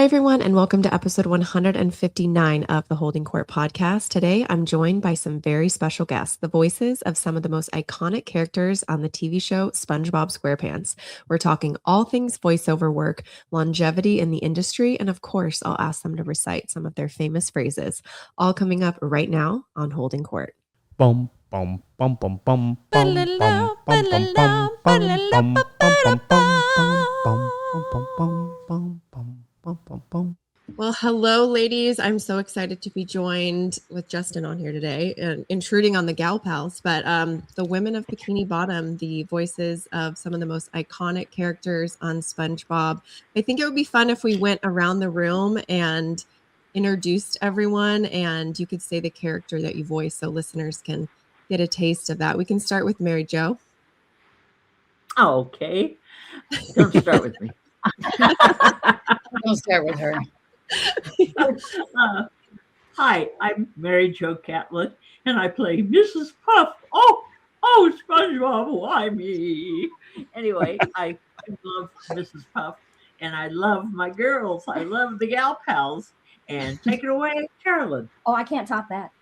everyone, and welcome to episode 159 of the Holding Court podcast. Today, I'm joined by some very special guests, the voices of some of the most iconic characters on the TV show Spongebob Squarepants. We're talking all things voiceover work, longevity in the industry, and of course, I'll ask them to recite some of their famous phrases, all coming up right now on Holding Court. Bum bum bum bum bum bum bum bum bum bum bum bum. Well, hello, ladies. I'm so excited to be joined with Justin on here today and intruding on the Gal Pals, but the women of Bikini Bottom, the voices of some of the most iconic characters on SpongeBob. I think it would be fun if we went around the room and introduced everyone and you could say the character that you voice so listeners can get a taste of that. We can start with Mary Jo. Okay. Don't start with me. Don't start with her. Hi, I'm Mary Jo Catlett, and I play Mrs. Puff. Oh, SpongeBob, why me? Anyway, I love Mrs. Puff, and I love my girls. I love the Gal Pals. And take it away, Carolyn. Oh, I can't top that.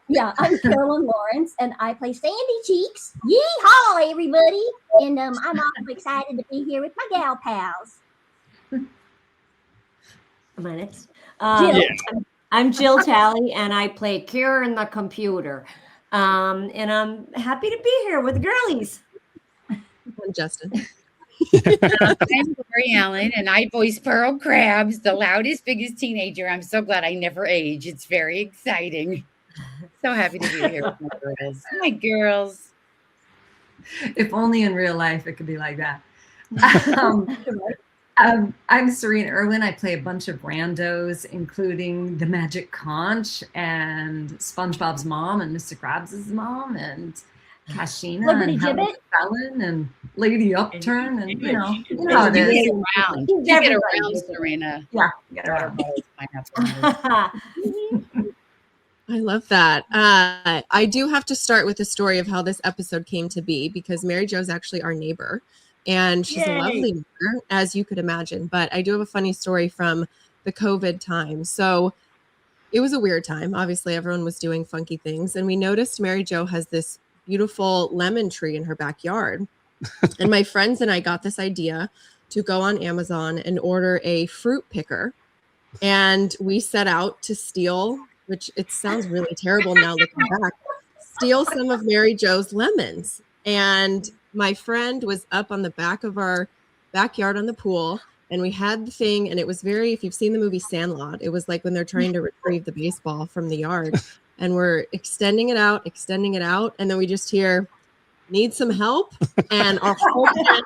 Yeah, I'm Carolyn Lawrence, and I play Sandy Cheeks. Yeehaw, everybody! And I'm also excited to be here with my gal pals. My next. Jill. I'm Jill Talley, and I play Karen the computer. And I'm happy to be here with the girlies. And Justin. I'm Lori Allen, and I voice Pearl Krabs, the loudest, biggest teenager. I'm so glad I never age. It's very exciting. So happy to be here with my girls. My girls. If only in real life it could be like that. I'm Sirena Irwin. I play a bunch of randos, including the Magic Conch and SpongeBob's mom and Mr. Krabs' mom and Kashina Flibberty and Gibbet. Fallon and Lady Upturn and you know You how it is. get around. You get around, Serena. Yeah, get around. I love that. I do have to start with the story of how this episode came to be because Mary Jo is actually our neighbor and she's a lovely neighbor, as you could imagine. But I do have a funny story from the COVID time. So it was a weird time. Obviously, everyone was doing funky things. And we noticed Mary Jo has this beautiful lemon tree in her backyard. And my friends and I got this idea to go on Amazon and order a fruit picker. And we set out to steal, which it sounds really terrible now looking back, steal some of Mary Jo's lemons. And my friend was up on the back of our backyard on the pool, and we had the thing, and it was very, if you've seen the movie Sandlot, it was like when they're trying to retrieve the baseball from the yard, and we're extending it out, and then we just hear, need some help? And our whole plan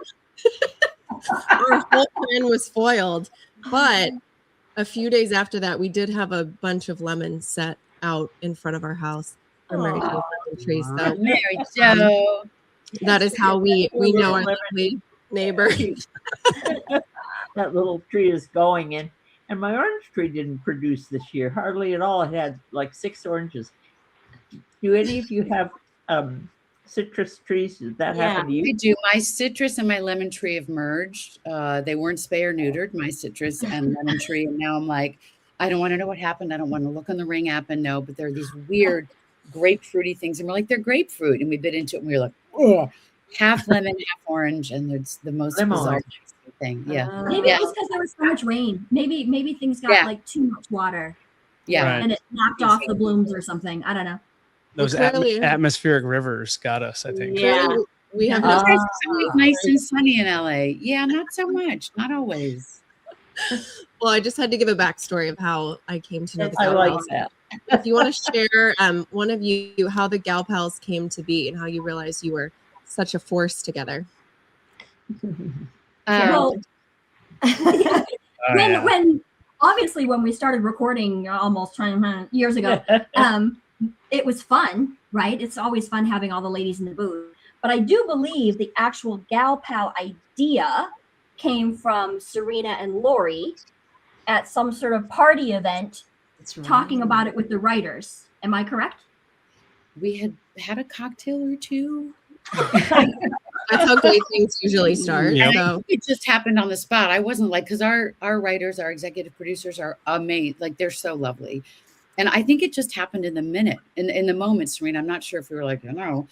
was foiled. But a few days after that, we did have a bunch of lemons set out in front of our house for Mary Jo's lemon trees. So Mary Jo. that is how we know our lovely neighbor. That little tree is going in. And my orange tree didn't produce this year, hardly at all. It had like 6 oranges. Do any of you have citrus trees? Did that happen to you? I do. My citrus and my lemon tree have merged. They weren't spay or neutered, my citrus and lemon tree. And now I'm like, I don't want to know what happened. I don't want to look on the Ring app and know. But there are these weird grapefruity things. And we're like, they're grapefruit. And we bit into it and we were like, ugh, half lemon, half orange. And it's the most bizarre thing. Yeah. Maybe it was because there was so much rain. Maybe things got like too much water. Yeah. And it knocked off the blooms or something. I don't know. Those atmospheric rivers got us, I think. Yeah. We have It's always nice and sunny in LA. Yeah, not so much. Not always. Well, I just had to give a backstory of how I came to know the I Gal like Pals. that. If you want to share, one of you, how the Gal Pals came to be and how you realized you were such a force together. Well, when obviously when we started recording almost 20 years ago, it was fun, right? It's always fun having all the ladies in the booth. But I do believe the actual Gal Pal idea came from Sirena and Lori at some sort of party event, talking about it with the writers. Am I correct? We had a cocktail or two. That's how great things usually start. Yep. And I So think it just happened on the spot. I wasn't like, because our writers, our executive producers are amazing. Like, they're so lovely. And I think it just happened in the minute, in the moment, Serena. I'm not sure if we were like, no,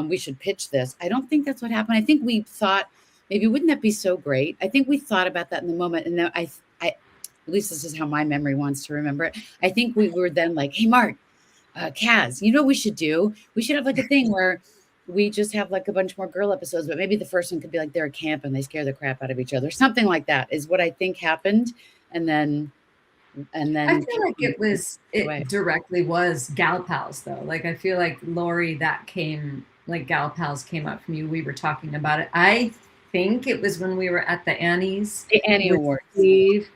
we should pitch this. I don't think that's what happened. I think we thought, maybe wouldn't that be so great? I think we thought about that in the moment. And then I at least this is how my memory wants to remember it. I think we were then like, hey, Mark, Kaz, you know what we should do? We should have like a thing where we just have like a bunch more girl episodes, but maybe the first one could be like they're at camp and they scare the crap out of each other. Something like that is what I think happened. And then I feel like it directly was Gal Pals though. Like I feel like Lori, Gal Pals came up from you. We were talking about it. I think it was when we were at the Annie's. The Annie Awards. Steve.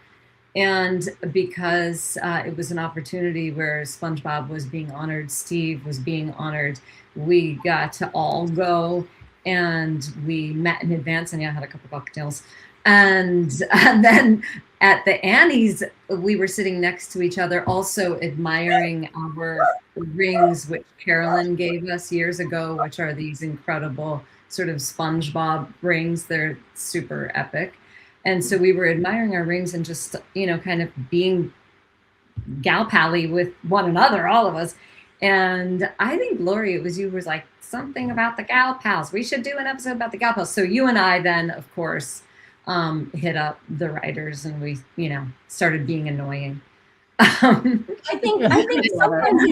And because it was an opportunity where SpongeBob was being honored, Steve was being honored, we got to all go and we met in advance and I had a couple cocktails. And then at the Annie's, we were sitting next to each other, also admiring our rings, which Carolyn gave us years ago, which are these incredible sort of SpongeBob rings. They're super epic. And so we were admiring our rings and just, kind of being gal pally with one another, all of us. And I think, Lori, it was you who was like, something about the Gal Pals. We should do an episode about the Gal Pals. So you and I then, of course, hit up the writers and we, started being annoying. I think sometimes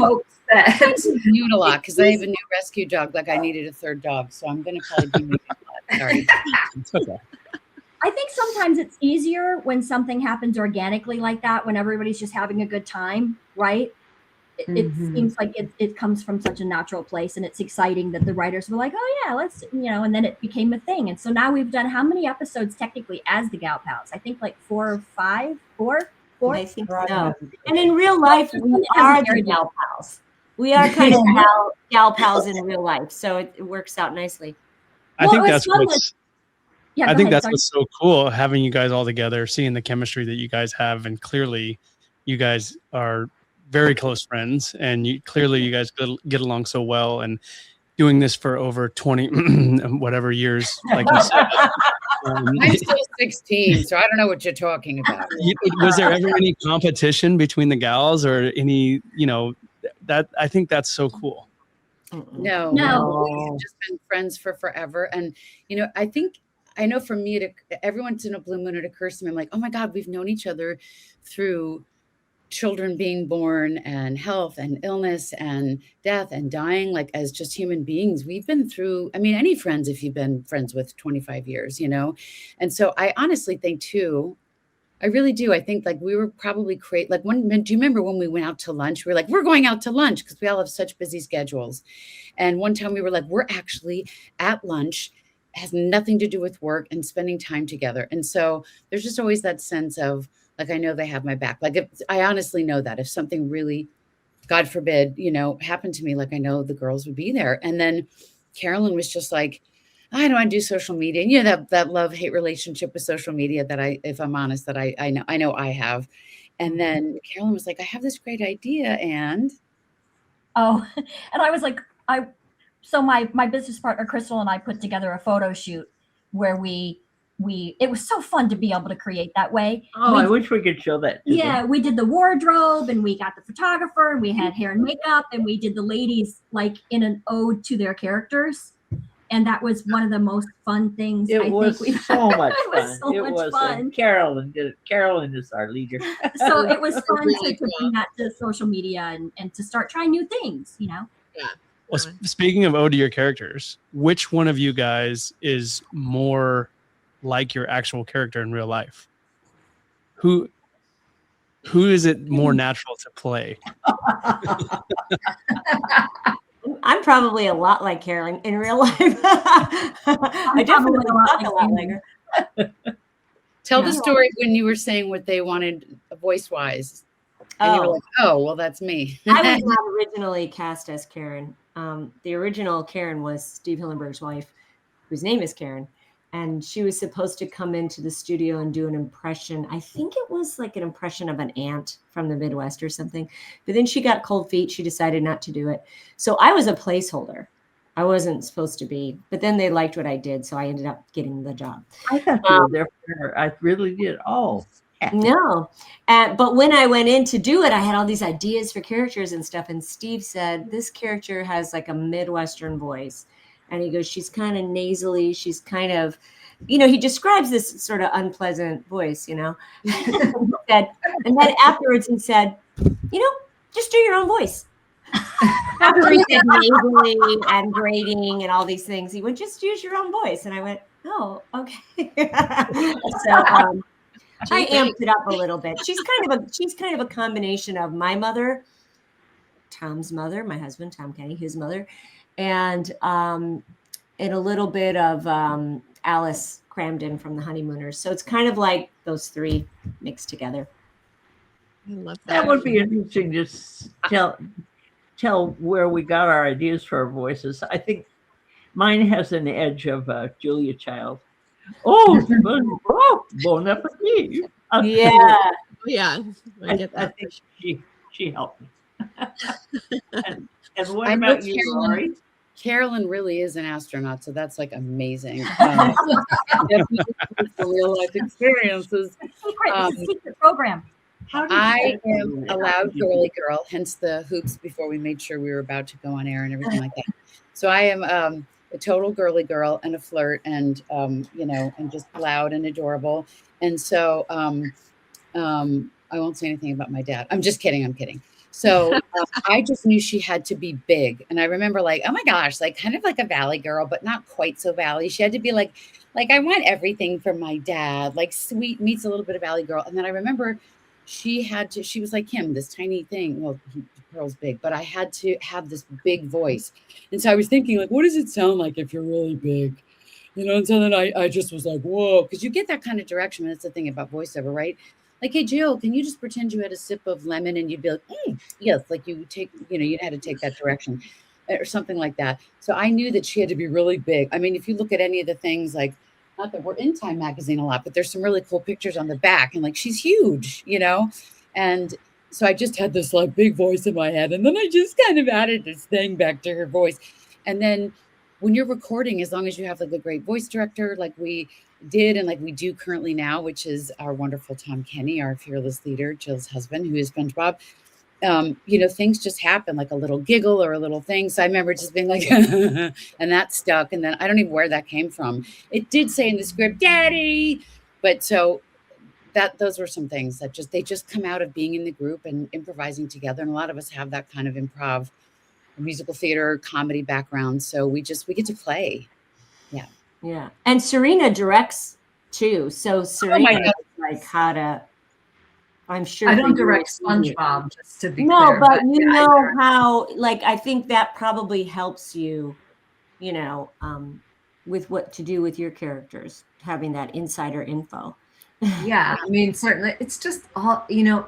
Sometimes it's mute a lot because I have a new rescue dog. Like I needed a third dog, so I'm going to probably be muted a lot. Sorry. It's okay. I think sometimes it's easier when something happens organically like that, when everybody's just having a good time, right? It seems like it comes from such a natural place, and it's exciting that the writers were like, oh yeah, let's, and then it became a thing. And so now we've done how many episodes technically as the Gal Pals? I think like 4 or 5, 4? I think so. And in real life, we are the Gal Pals. We are kind of gal pals in real life, so it works out nicely. I think that's Sorry. what's so cool, having you guys all together, seeing the chemistry that you guys have, and clearly you guys are very close friends, and you guys get along so well, and doing this for over 20 whatever years, like you said. I'm still 16, so I don't know what you're talking about. Was there ever any competition between the gals or any, that I think that's so cool. No. We've just been friends for forever. And, I know for me, every once in a blue moon, it occurs to me, I'm like, oh my God, we've known each other through children being born and health and illness and death and dying, like as just human beings. We've been through, any friends, if you've been friends with 25 years, And so I honestly think too, I really do. I think like we were probably do you remember when we went out to lunch? We were like, we're going out to lunch because we all have such busy schedules. And one time we were like, we're actually at lunch, has nothing to do with work and spending time together. And so there's just always that sense of like, I know they have my back. Like I honestly know that if something really, God forbid, happened to me, like I know the girls would be there. And then Carolyn was just like, I don't want to do social media. And that love-hate relationship with social media that if I'm honest, that I know I have. And then Carolyn was like, I have this great idea. And I was like, so my business partner, Crystal, and I put together a photo shoot where it was so fun to be able to create that way. I wish we could show that. Yeah, we did the wardrobe and we got the photographer and we had hair and makeup and we did the ladies like in an ode to their characters. And that was one of the most fun things. It was so much fun. It was so much fun. Carolyn did it. Carolyn is our leader. So it was fun to bring that to social media and to start trying new things, Yeah. Well, speaking of ode to your characters, which one of you guys is more like your actual character in real life? Who is it more natural to play? I'm probably a lot like Carolyn in real life. I definitely talk a lot like her. Tell the story when you were saying what they wanted voice-wise. And you were like, oh, well, that's me. I was not originally cast as Karen. The original Karen was Steve Hillenberg's wife, whose name is Karen. And she was supposed to come into the studio and do an impression. I think it was like an impression of an aunt from the Midwest or something. But then she got cold feet. She decided not to do it. So I was a placeholder. I wasn't supposed to be, but then they liked what I did, so I ended up getting the job. I thought you were there for her. I really did. Oh, no. But when I went in to do it, I had all these ideas for characters and stuff. And Steve said, this character has like a Midwestern voice. And he goes, she's kind of nasally. She's kind of, he describes this sort of unpleasant voice, and then afterwards he said, just do your own voice. After he said nasally and grating and all these things, he went, just use your own voice. And I went, oh, okay. So I amped it up a little bit. She's kind of a combination of my mother, Tom's mother, my husband, Tom Kenny, his mother, and a little bit of Alice crammed in from the Honeymooners. So it's kind of like those three mixed together. I love that. that would be interesting to tell where we got our ideas for our voices. I think mine has an edge of Julia Child. Oh, bon appetit. Yeah, I get that. I think she helped me. and what I know about you, Lori? Carolyn really is an astronaut, so that's like amazing. Definitely real life experiences. It's a secret program. I am a loud girly girl, hence the hoops before we made sure we were about to go on air and everything like that. So I am a total girly girl and a flirt and, and just loud and adorable. And so I won't say anything about my dad. I'm just kidding. I'm kidding. So I just knew she had to be big. And I remember like, oh my gosh, like kind of like a valley girl, but not quite so valley. She had to be like I want everything from my dad, like sweet meets a little bit of valley girl. And then I remember she was like him, this tiny thing. Well, Pearl's big, but I had to have this big voice. And so I was thinking like, what does it sound like if you're really big? And so then I just was like, whoa, because you get that kind of direction. And that's the thing about voiceover, right? Like, hey, Jill, can you just pretend you had a sip of lemon and you'd be like, yes, like you take, you had to take that direction or something like that. So I knew that she had to be really big. I mean, if you look at any of the things, like, not that we're in Time magazine a lot, but there's some really cool pictures on the back and like, she's huge, and so I just had this like big voice in my head. And then I just kind of added this thing back to her voice. And then when you're recording, as long as you have like a great voice director, like we did and like we do currently now, which is our wonderful Tom Kenny, our fearless leader, Jill's husband, who is SpongeBob. Things just happen, like a little giggle or a little thing. So I remember just being like, and that stuck. And then I don't even know where that came from. It did say in the script, Daddy. But so those were some things that they just come out of being in the group and improvising together. And a lot of us have that kind of improv, musical theater, comedy background. So we get to play. Yeah. Yeah. And Sirena directs too. So Sirena knows like how to, I'm sure. I don't direct SpongeBob, just to be clear. No, but you know how, like, I think that probably helps you, with what to do with your characters, having that insider info. Yeah, I mean, certainly it's just all,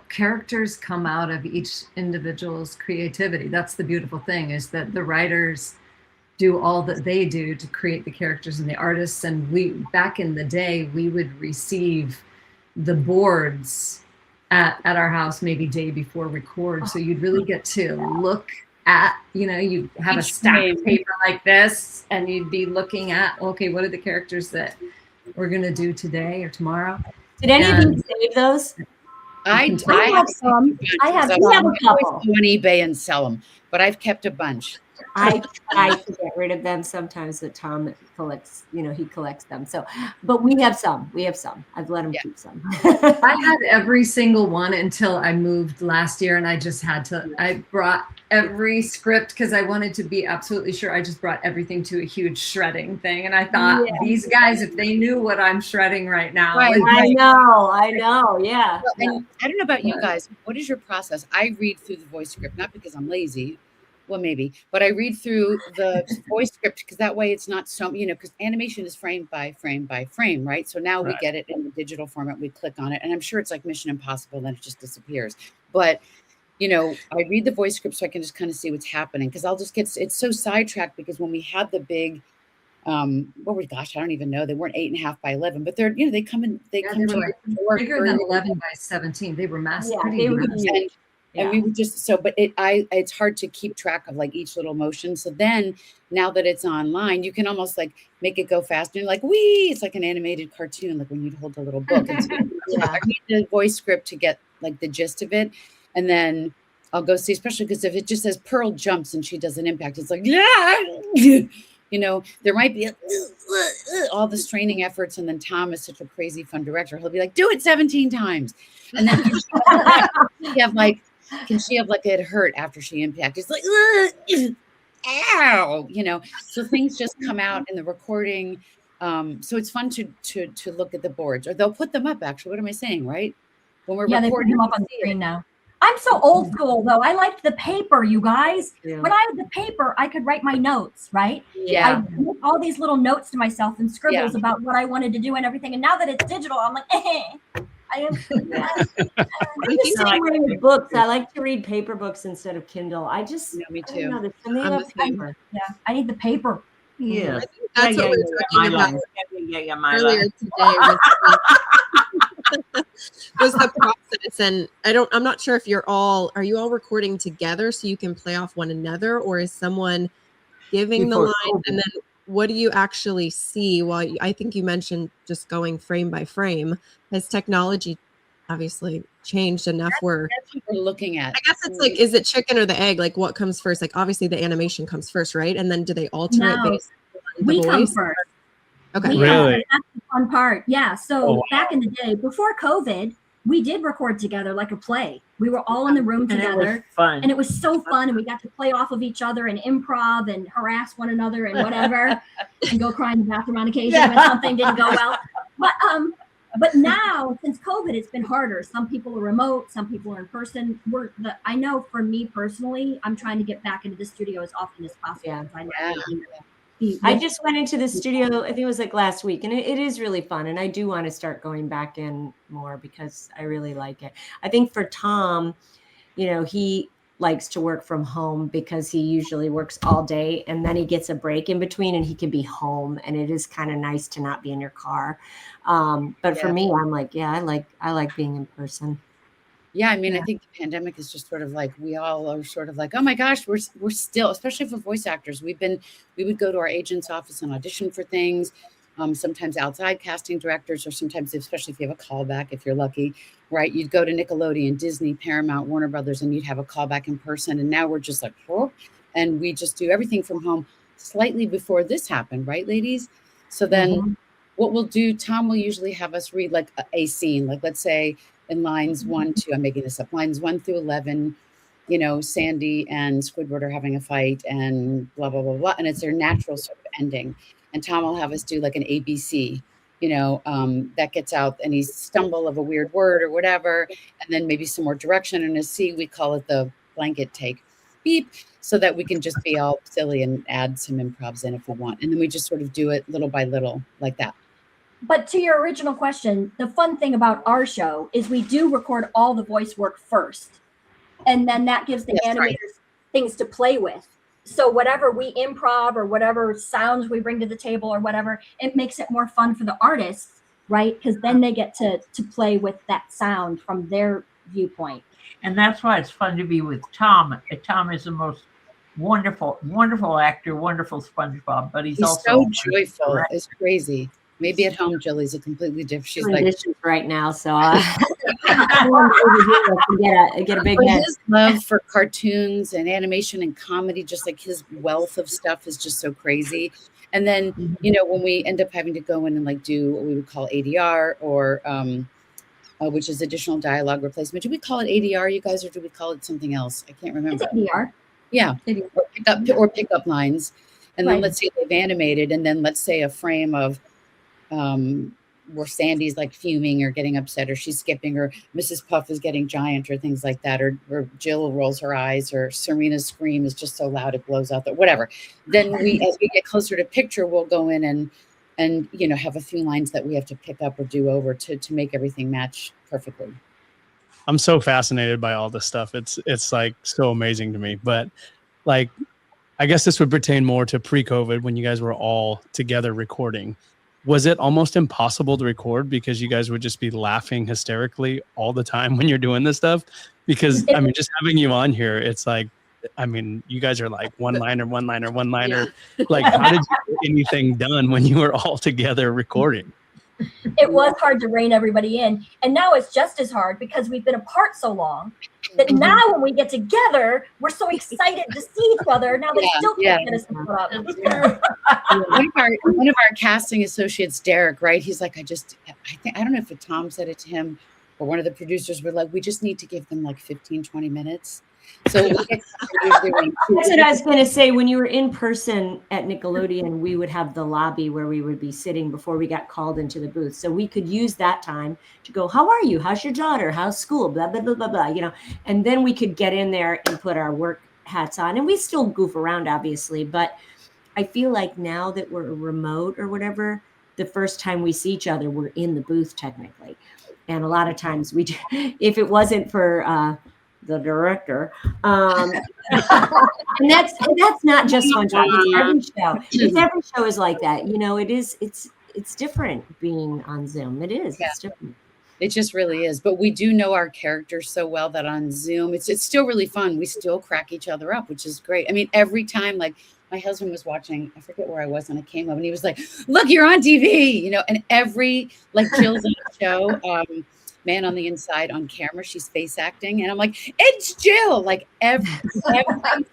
characters come out of each individual's creativity. That's the beautiful thing, is that the writers do all that they do to create the characters and the artists. And back in the day, we would receive the boards at our house maybe day before record. So you'd really get to look at, you'd have a stack of paper like this and you'd be looking at, okay, what are the characters that we're going to do today or tomorrow? Did any of you save those? I have some. I have a couple. Go on eBay and sell them, but I've kept a bunch. I try to get rid of them sometimes, but Tom collects, he collects them. So, but we have some. I've let him keep some. I had every single one until I moved last year, and I brought every script because I wanted to be absolutely sure. I just brought everything to a huge shredding thing. And I thought, these guys, if they knew what I'm shredding right now. Right. I know. Yeah. Well, and I don't know about you guys. What is your process? I read through the voice script, not because I'm lazy. Well, maybe, but I read through the voice script because that way it's not so, because animation is frame by frame by frame, right? So now we get it in the digital format, we click on it, and I'm sure it's like Mission Impossible, then it just disappears. But, I read the voice script so I can just kind of see what's happening, because I'll just it's so sidetracked, because when we had the big, I don't even know, they weren't 8.5 by 11, but they're, they come in, they come were like bigger than 11 by 17. They were massive. Yeah, they were And we would just but it's hard to keep track of like each little motion. So then now that it's online, you can almost like make it go faster and like it's like an animated cartoon, like when you hold a little book. And so I need the voice script to get like the gist of it. And then I'll go see, especially because if it just says Pearl jumps and she does an impact, it's like, you know, there might be all the straining efforts. And then Tom is such a crazy fun director. He'll be like, do it 17 times. And then can she have like it hurt after she impacted? It's like, ow, you know, so things just come out in the recording. So it's fun to look at the boards, or they'll put them up. Actually, what am I saying? Right? When we're recording, they put them up on the screen now. I'm so old school though. I liked the paper, you guys. Yeah. When I had the paper, I could write my notes, right? Yeah. I wrote all these little notes to myself and scribbles about what I wanted to do and everything. And now that it's digital, I'm like, I am the same way with books. I like to read paper books instead of Kindle. Me too. There's something about paper. Yeah, I need the paper. Yeah. That's what we were talking about earlier today. Was the process, and I'm not sure if are you all recording together so you can play off one another, or is someone giving the line and then what do you actually see while I think you mentioned just going frame by frame? Has technology obviously changed enough where that's what we're looking at? I guess it's like, is it chicken or the egg? Like what comes first? Like obviously the animation comes first, right? And then do they alter it based on the voice? Come first. Okay. Really? That's the fun part. Yeah. So back in the day, before COVID, we did record together like a play. We were all in the room together. And it was so fun. And we got to play off of each other and improv and harass one another and whatever and go cry in the bathroom on occasion when something didn't go well. But now, since COVID, it's been harder. Some people are remote, some people are in person. I know for me personally, I'm trying to get back into the studio as often as possible. I just went into the studio, I think it was like last week, and it is really fun. And I do want to start going back in more because I really like it. I think for Tom, you know, he likes to work from home because he usually works all day and then he gets a break in between and he can be home. And it is kind of nice to not be in your car. But for me, I'm like, I like being in person. Yeah, I mean, I think the pandemic is just sort of like, we all are sort of like, oh my gosh, we're still, especially for voice actors, we would go to our agent's office and audition for things, sometimes outside casting directors, or sometimes, especially if you have a callback, if you're lucky, right? You'd go to Nickelodeon, Disney, Paramount, Warner Brothers, and you'd have a callback in person. And now we're just like, and we just do everything from home slightly before this happened, right, ladies? So then what we'll do, Tom will usually have us read like a scene, like let's say, in lines 1 to, I'm making this up, lines 1 through 11, you know, Sandy and Squidward are having a fight and blah, blah, blah, blah. And it's their natural sort of ending. And Tom will have us do like an ABC, you know, that gets out any stumble of a weird word or whatever. And then maybe some more direction. And a C, we call it the blanket take, beep, so that we can just be all silly and add some improvs in if we want. And then we just sort of do it little by little like that. But to your original question, the fun thing about our show is we do record all the voice work first. And then that gives the animators things to play with. So whatever we improv or whatever sounds we bring to the table or whatever, it makes it more fun for the artists, right? Because then they get to play with that sound from their viewpoint. And that's why it's fun to be with Tom. Tom is the most wonderful, wonderful actor, wonderful SpongeBob, but he's also so joyful. It's crazy. Maybe at home, Jilly's a completely different. She's like dishes right now, so get a big head. His love for cartoons and animation and comedy, just like his wealth of stuff, is just so crazy. And then you know, when we end up having to go in and like do what we would call ADR, or which is additional dialogue replacement. Do we call it ADR, you guys, or do we call it something else? I can't remember. It's ADR. Yeah, or pick up lines, and then let's say they've animated, and then let's say a frame of where Sandy's like fuming or getting upset, or she's skipping, or Mrs. Puff is getting giant, or things like that, or Jill rolls her eyes, or Serena's scream is just so loud it blows out the whatever. Then as we get closer to picture, we'll go in and you know, have a few lines that we have to pick up or do over to make everything match perfectly. I'm so fascinated by all this stuff. It's like so amazing to me. But like, I guess this would pertain more to pre-COVID when you guys were all together recording. was it almost impossible to record because you guys would just be laughing hysterically all the time when you're doing this stuff? Because I mean, just having you on here, it's like, I mean, you guys are like one-liner. Yeah. Like, how did you get anything done when you were all together recording? It was hard to rein everybody in. And now it's just as hard because we've been apart so long that now when we get together, we're so excited to see each other. Now they still can't get us to put up. One of our casting associates, Derek, right? He's like, I don't know if Tom said it to him or one of the producers were like, we just need to give them like 15, 20 minutes. So that's what I was going to say. When you were in person at Nickelodeon, we would have the lobby where we would be sitting before we got called into the booth. So we could use that time to go, how are you? How's your daughter? How's school? Blah, blah, blah, blah, blah, you know, and then we could get in there and put our work hats on, and we still goof around, obviously. But I feel like now that we're remote or whatever, the first time we see each other, we're in the booth technically. And a lot of times we, if it wasn't for, the director, and that's not just SpongeBob. It's every show. Every show is like that. You know, it's different being on Zoom. It is. Yeah. It's different. It just really is. But we do know our characters so well that on Zoom, it's still really fun. We still crack each other up, which is great. I mean, every time, like my husband was watching, I forget where I was, and I came up and he was like, "Look, you're on TV," you know. And every like Jill's on the show. Man on the Inside on camera, she's face acting, and I'm like, it's Jill. Like every single time,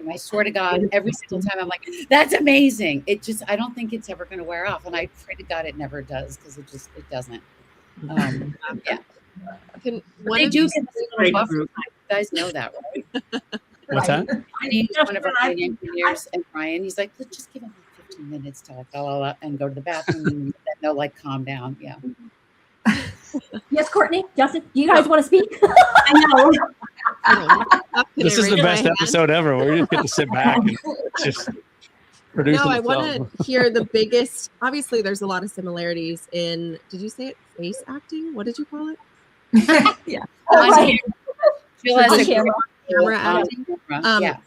I swear to God, every single time I'm like, that's amazing. It just, I don't think it's ever going to wear off, and I pray to God it never does, because it doesn't. Yeah. They do get this little buffer time. You guys know that, right? What's that? One of our engineers, and Ryan, he's like, let's just give him 15 minutes to like, and go to the bathroom, and then they'll like calm down. Yeah. Yes, Kourtney, Justin, do you guys want to speak? I know. This is the best episode ever. We just get to sit back and just produce. No, I want to hear the biggest. Obviously, there's a lot of similarities in. Did you say it? Face acting? What did you call it? Yeah. Camera acting.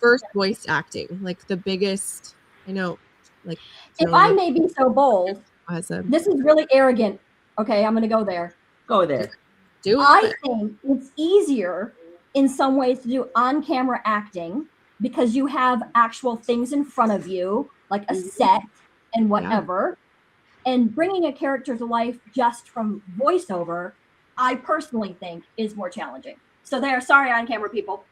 First voice acting, like the biggest. I know, like. If I may be so bold, this is really arrogant. Okay, I'm going to go there. Go there. I think it's easier in some ways to do on-camera acting because you have actual things in front of you, like a set and whatever. Yeah. And bringing a character to life just from voiceover, I personally think is more challenging. So sorry, on-camera people.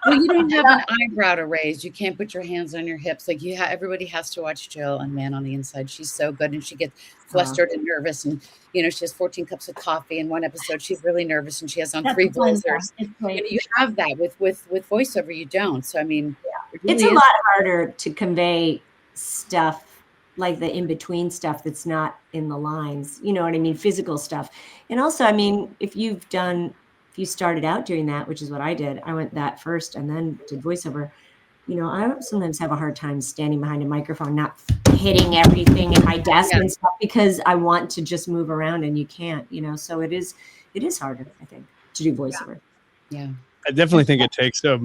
Well, you don't have an eyebrow to raise. You can't put your hands on your hips. Like everybody has to watch Jill on Man on the Inside. She's so good, and she gets flustered and nervous, and you know she has 14 cups of coffee in one episode. She's really nervous, and she has on 3 blazers. You have that with voiceover. You don't. So I mean, it's a lot harder to convey stuff like the in between stuff that's not in the lines. You know what I mean? Physical stuff, and also, I mean, if you started out doing that, which is what I did, I went that first and then did voiceover. You know, I sometimes have a hard time standing behind a microphone, not hitting everything in my desk and stuff because I want to just move around and you can't, you know, so it is harder, I think, to do voiceover. Yeah. I definitely think it takes a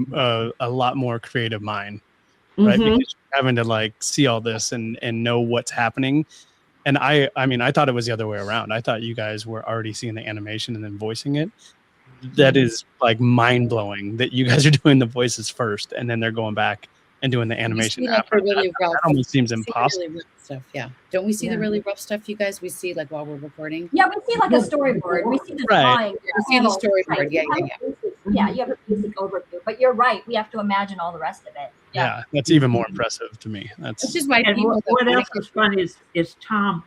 lot more creative mind, right? Because you're having to like see all this and know what's happening. And I mean, I thought it was the other way around. I thought you guys were already seeing the animation and then voicing it. That is like mind blowing that you guys are doing the voices first and then they're going back and doing the animation after. That almost seems impossible. Really stuff, yeah. Don't we see the really rough stuff, you guys? We see like while we're recording. Yeah, we see like a storyboard. We see the drawing. We see the storyboard. Yeah. Yeah, you have a basic overview, but you're right. We have to imagine all the rest of it. Yeah, that's even more impressive to me. That's just why. What else is fun is Tom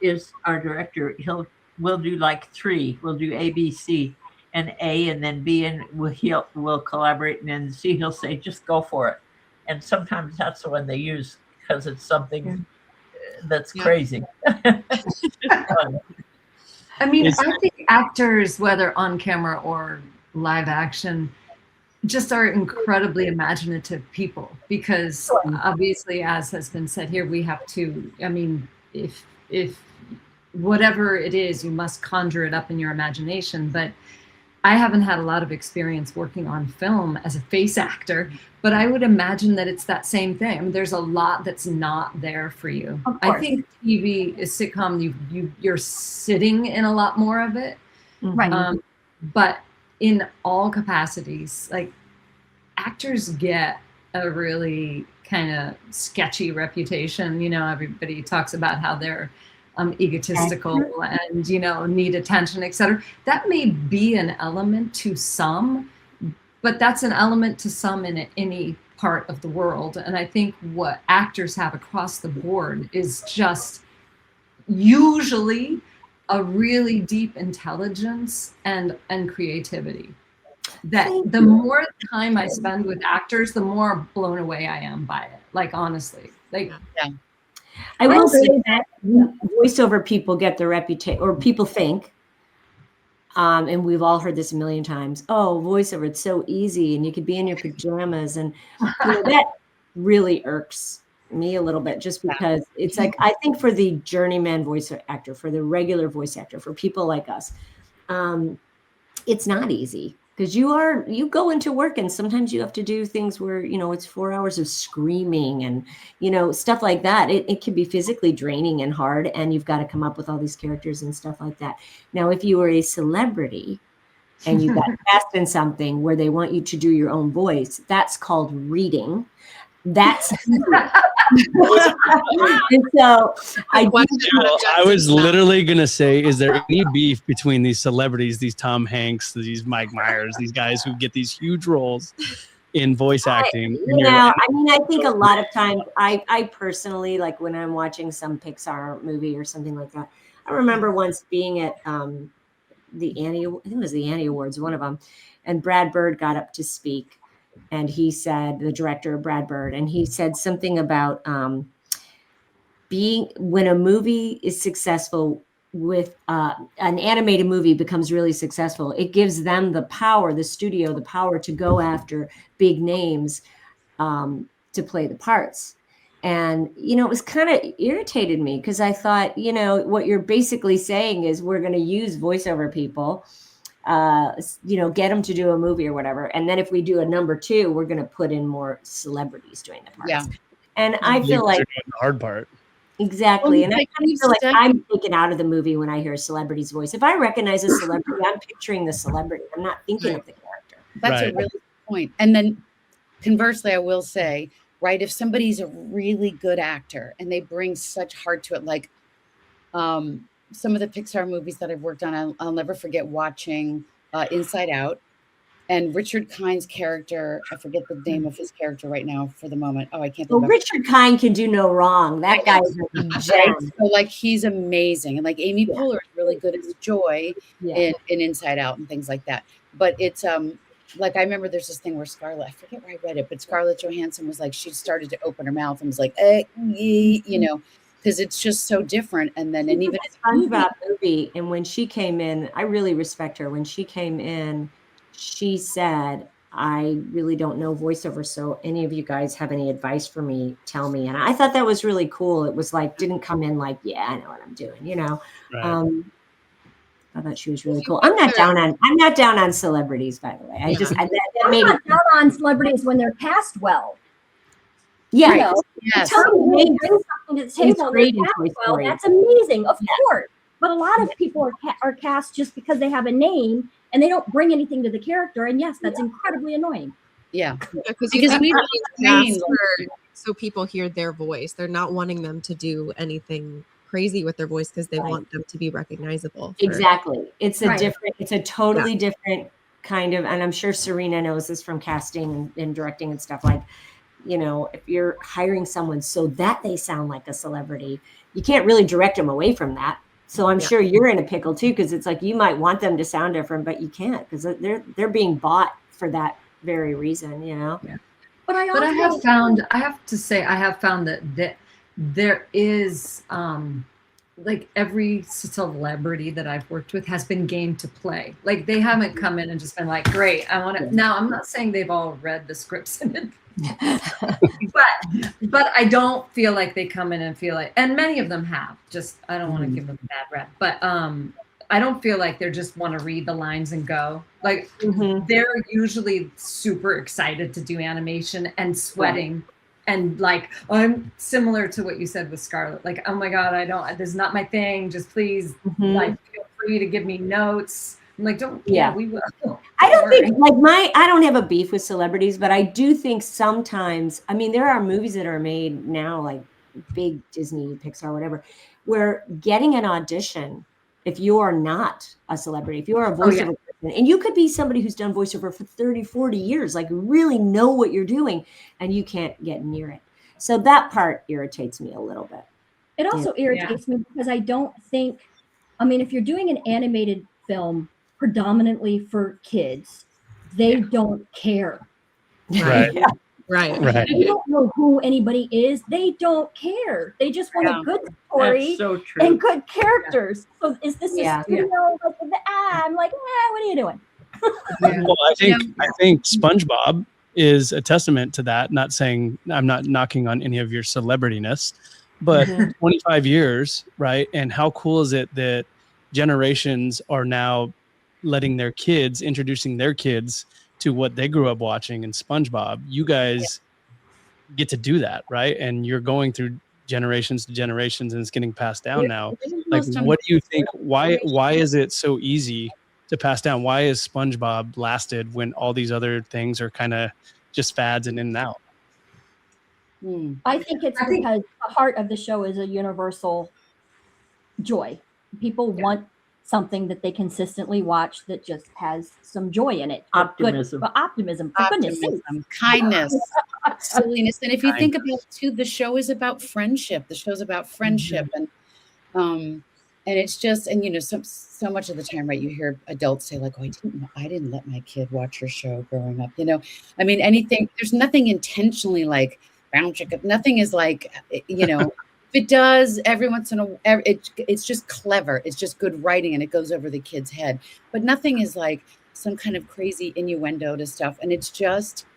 is our director. We'll do like 3. We'll do A, B, C. And A and then B, and we'll collaborate, and then C he'll say just go for it, and sometimes that's the one they use because it's something that's crazy. I mean, I think actors, whether on camera or live action, just are incredibly imaginative people because obviously, as has been said here, we have to. I mean, if whatever it is, you must conjure it up in your imagination, but I haven't had a lot of experience working on film as a face actor, but I would imagine that it's that same thing. I mean, there's a lot that's not there for you. I think TV is sitcom. You're sitting in a lot more of it, Right. but in all capacities, like actors get a really kind of sketchy reputation. You know, everybody talks about how they're egotistical and, you know, need attention, etc. That may be an element to some, but that's an element to some in any part of the world. And I think what actors have across the board is just usually a really deep intelligence and creativity. That the more time I spend with actors, the more blown away I am by it. Like, honestly, like, I will say that voiceover people get the reputation, or people think, and we've all heard this a million times, oh, voiceover, it's so easy and you could be in your pajamas. And you know, that really irks me a little bit, just because it's like, I think for the journeyman voice actor, for the regular voice actor, for people like us, it's not easy. Because you go into work and sometimes you have to do things where, you know, it's 4 hours of screaming and, you know, stuff like that. It can be physically draining and hard, and you've got to come up with all these characters and stuff like that. Now, if you were a celebrity and you got cast in something where they want you to do your own voice, that's called reading. That's and so I was literally gonna say, is there any beef between these celebrities, these Tom Hanks, these Mike Myers, these guys who get these huge roles in voice acting? I mean, I think a lot of times I personally, like when I'm watching some Pixar movie or something like that, I remember once being at the Annie, I think it was the Annie Awards, one of them, and Brad Bird got up to speak. And he said, the director, Brad Bird, and he said something about when a movie is successful with an animated movie becomes really successful, it gives them the power, the studio, the power to go after big names to play the parts. And, you know, it was kind of irritated me because I thought, you know, what you're basically saying is we're going to use voiceover people, you know, get them to do a movie or whatever. And then if we do a number 2, we're going to put in more celebrities doing the parts. Yeah. And I feel like the hard part. Exactly. Well, and I feel like I'm taken out of the movie when I hear a celebrity's voice. If I recognize a celebrity, I'm picturing the celebrity. I'm not thinking of the character. That's a really good point. And then conversely, I will say, right, if somebody's a really good actor and they bring such heart to it, like some of the Pixar movies that I've worked on, I'll never forget watching Inside Out, and Richard Kind's character. I forget the name of his character right now for the moment. Oh, I can't. Well, Richard Kind can do no wrong. That guy is a gem. So, like, he's amazing, and like Amy Poehler is really good as Joy in Inside Out and things like that. But it's like, I remember there's this thing where Scarlett, I forget where I read it, but Scarlett Johansson was like, she started to open her mouth and was like, you know. Because it's just so different. And then, and even SpongeBob movie, and when she came in, I really respect her. When she came in, she said, I really don't know voiceover, so any of you guys have any advice for me, tell me. And I thought that was really cool. It was like, didn't come in like, yeah, I know what I'm doing, you know. Right. I thought she was really cool. I'm not down on celebrities, by the way. I just that I'm not down on celebrities when they're cast well. Yeah, you know, yes. Tell them they bring something to the table. Great well, that's amazing, of course. But a lot of people are cast just because they have a name and they don't bring anything to the character. And yes, that's incredibly annoying. Yeah, because we really so people hear their voice. They're not wanting them to do anything crazy with their voice because they want them to be recognizable. Exactly. It's a different. It's a totally different kind of. And I'm sure Sirena knows this from casting and directing and stuff like. You know, if you're hiring someone so that they sound like a celebrity, you can't really direct them away from that. So I'm sure you're in a pickle too, because it's like you might want them to sound different, but you can't because they're being bought for that very reason, you know. Yeah. But I have found that there is like every celebrity that I've worked with has been game to play. Like they haven't come in and just been like, great, I want to. Now I'm not saying they've all read the scripts and but I don't feel like they come in and feel like, and many of them have, just I don't want to give them a bad rep, but I don't feel like they just want to read the lines and go. Like Mhm. they're usually super excited to do animation and sweating. And like, I'm similar to what you said with Scarlett. Like, oh my God, this is not my thing. Just please, like, feel free to give me notes. I'm like, we will. I don't think I don't have a beef with celebrities, but I do think sometimes, I mean, there are movies that are made now, like big Disney, Pixar, whatever, where getting an audition, if you are not a celebrity, if you are a voiceover person, and you could be somebody who's done voiceover for 30, 40 years, like really know what you're doing, and you can't get near it. So that part irritates me a little bit. It also irritates me because I don't think, I mean, if you're doing an animated film predominantly for kids, they don't care. Right. Right. Right. They don't know who anybody is. They don't care. They just want a good story That's so true. and good characters. So is this a studio? Like, I'm like, what are you doing? Well, I think SpongeBob is a testament to that. Not saying I'm not knocking on any of your celebrityness, but 25 years, right? And how cool is it that generations are now letting their kids, introducing their kids to what they grew up watching in SpongeBob. You guys get to do that, right? And you're going through generations to generations, and it's getting passed down now. Like, what do you think? Why is it so easy to pass down? Why is SpongeBob lasted when all these other things are kind of just fads and in and out? I think it's because the heart of the show is a universal joy. People want something that they consistently watch that just has some joy in it. Optimism. Optimism. For goodness sake. Kindness, silliness. And if you think about it too, the show is about friendship. The show's about friendship. And it's just, and you know, so much of the time, right, you hear adults say like, oh, I didn't let my kid watch your show growing up. You know, I mean, anything, there's nothing intentionally like round chicken. Nothing is like, you know, if it does every once in a while, it's just clever. It's just good writing and it goes over the kid's head. But nothing is like some kind of crazy innuendo to stuff. And it's just,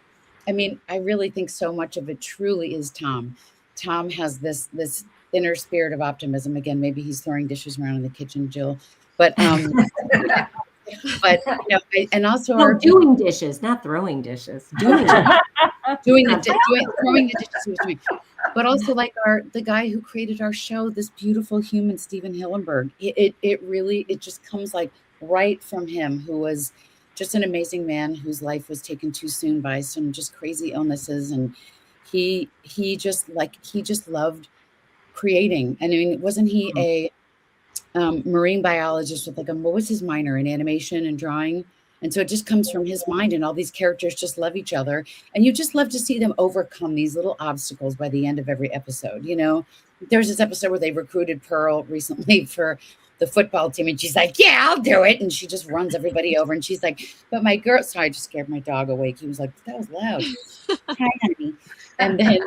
I mean, I really think so much of it truly is Tom. Tom has this inner spirit of optimism. Again, maybe he's throwing dishes around in the kitchen, Jill. But but you know, and also doing dishes, not throwing dishes. Throwing the dishes he was doing. But also like the guy who created our show, this beautiful human, Stephen Hillenburg. It really just comes like right from him, who was just an amazing man whose life was taken too soon by some just crazy illnesses, and he just loved creating. And I mean, wasn't he a marine biologist with like what was his minor in animation and drawing? And so it just comes from his mind, and all these characters just love each other. And you just love to see them overcome these little obstacles by the end of every episode. You know, there's this episode where they recruited Pearl recently for the football team, and she's like, yeah, I'll do it. And she just runs everybody over. And she's like, but my girl, sorry, I just scared my dog awake. He was like, that was loud. Hi, honey.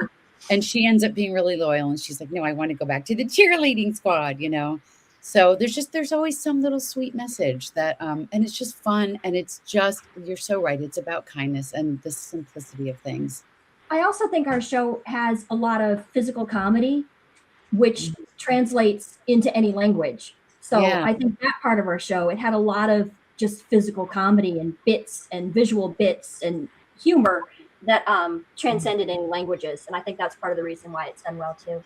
And she ends up being really loyal. And she's like, no, I want to go back to the cheerleading squad, you know? So there's always some little sweet message that, and it's just fun. And it's just, you're so right. It's about kindness and the simplicity of things. I also think our show has a lot of physical comedy, which translates into any language. So I think that part of our show, it had a lot of just physical comedy and bits and visual bits and humor that transcended any languages. And I think that's part of the reason why it's done well too.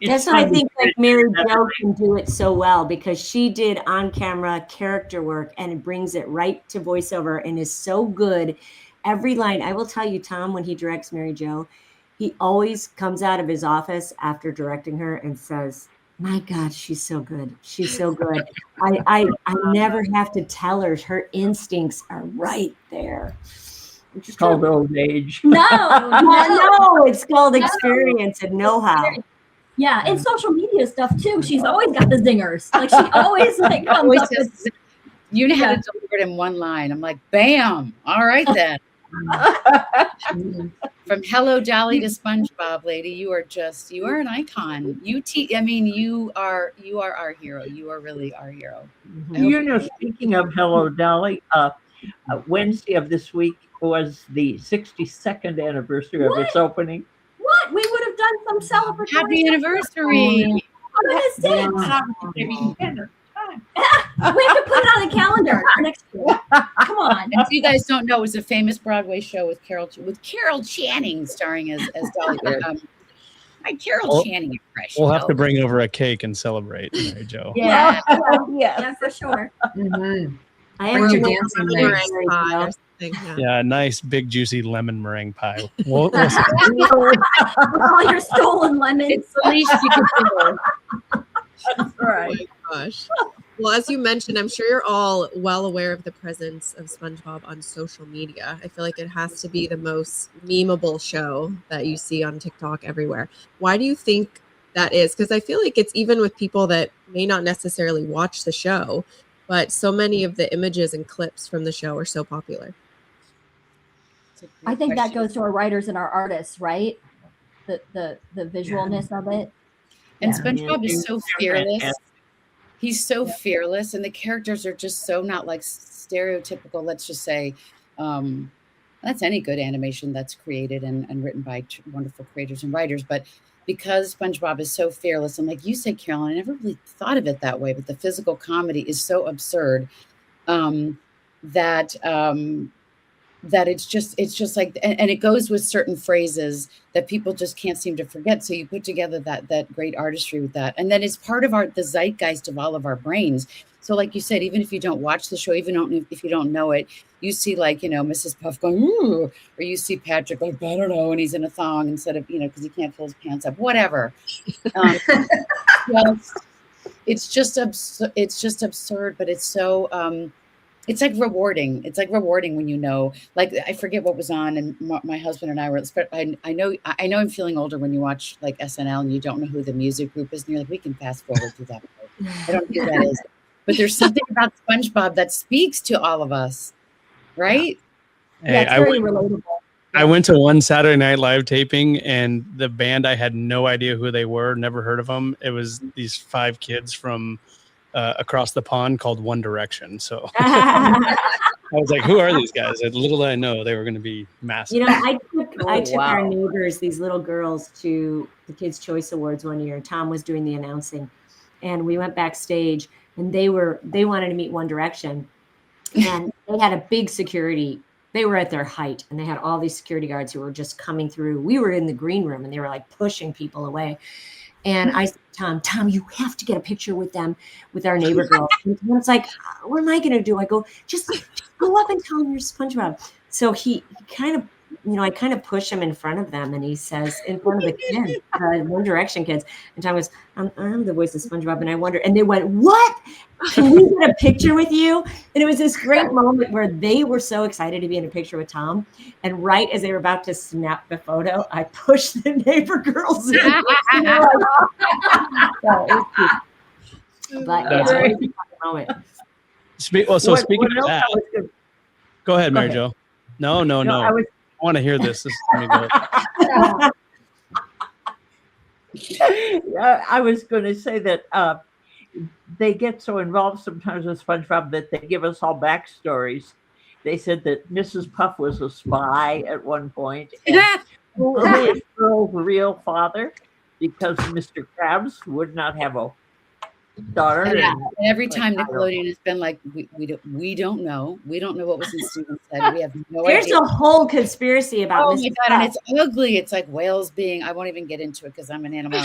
That's why I think like Mary Jo can do it so well, because she did on-camera character work and it brings it right to voiceover and is so good. Every line, I will tell you, Tom, when he directs Mary Jo, he always comes out of his office after directing her and says, my God, she's so good. She's so good. I never have to tell her. Her instincts are right there. It's called old age. No, it's called experience and know-how. Yeah, and social media stuff too. She's always got the zingers. Like she always like comes up with, you know how to deliver it in one line. I'm like, bam. All right then. From Hello Dolly to SpongeBob, lady, you are an icon. I mean, you are our hero. You are really our hero. You know, speaking of Hello Dolly, Wednesday of this week was the 62nd anniversary of its opening. What? We would have done some celebratory. Happy anniversary. to put it on the calendar for next year. Come on. And if you guys don't know, it was a famous Broadway show with Carol Channing starring as Dolly. My Carol Channing impression. We'll have to bring over a cake and celebrate, Mary Jo. Yeah. Yeah, for sure. Mm-hmm. I Bring have your to dancing wait legs. for Mary Jo. Yeah, a nice big juicy lemon meringue pie. We'll All your stolen lemons. It's the least you can do. Oh my gosh. Well, as you mentioned, I'm sure you're all well aware of the presence of SpongeBob on social media. I feel like it has to be the most memeable show that you see on TikTok everywhere. Why do you think that is? Because I feel like it's even with people that may not necessarily watch the show, but so many of the images and clips from the show are so popular. I think that goes to our writers and our artists, right? The visualness of it. And SpongeBob is so fearless. He's so fearless, and the characters are just so not like stereotypical. Let's just say, that's any good animation that's created and written by wonderful creators and writers. But because SpongeBob is so fearless, and like you said, Carolyn, I never really thought of it that way. But the physical comedy is so absurd that it's just like, and it goes with certain phrases that people just can't seem to forget. So you put together that great artistry with that, and then it's part of the zeitgeist of all of our brains. So like you said, even if you don't watch the show, even if you don't know it, you see like, Mrs. Puff going, ooh, or you see Patrick like, I don't know, and he's in a thong instead of, because he can't pull his pants up, whatever. It's just absurd, but it's so, it's like rewarding. It's like rewarding when like I forget what was on, and my husband and I were. I know I'm feeling older when you watch like SNL and you don't know who the music group is, and you're like, we can fast forward through that. I don't know who that is, but there's something about SpongeBob that speaks to all of us, right? Yeah, it's very relatable. I went to one Saturday Night Live taping, and the band, I had no idea who they were, never heard of them. It was these 5 kids from across the pond called One Direction. So I was like, who are these guys? And little did I know they were going to be massive. I took our neighbors, these little girls, to the Kids' Choice Awards one year. Tom was doing the announcing, and we went backstage, and they wanted to meet One Direction, and they had a big security. They were at their height, and they had all these security guards who were just coming through. We were in the green room, and they were like pushing people away. And I said, Tom, you have to get a picture with them, with our neighbor girl. And Tom's like, what am I going to do? I go, just go up and tell him you're SpongeBob. So he kind of, I kind of push him in front of them, and he says, in front of the kids, One Direction kids. And Tom goes, I'm the voice of SpongeBob. And I wonder, and they went, what? Can we get a picture with you? And it was this great moment where they were so excited to be in a picture with Tom. And right as they were about to snap the photo, I pushed the neighbor girls in. So it was cute. But yeah, it was a moment. Speaking of that, go ahead, Mary Jo. No. I want to hear this. This is going to go. I was going to say that they get so involved sometimes with SpongeBob that they give us all backstories. They said that Mrs. Puff was a spy at one point. And who was Earl's real father? Because Mr. Krabs would not have a daughter. And every time Nickelodeon has been like, we don't know. We don't know what was in Steven's head. We have no idea. There's a whole conspiracy about my God, and it's ugly. It's like whales being, I won't even get into it because I'm an animal.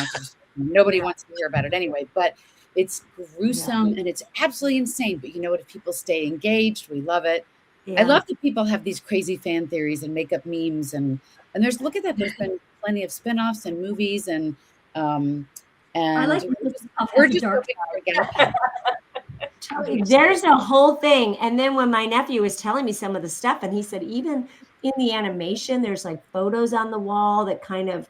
Nobody wants to hear about it anyway, but it's gruesome and it's absolutely insane. But you know what? If people stay engaged, we love it. Yeah. I love that people have these crazy fan theories and make up memes and look at that. There's been plenty of spinoffs and movies and I like we're just there's a whole thing. And then when my nephew was telling me some of the stuff, and he said even in the animation, there's like photos on the wall that kind of.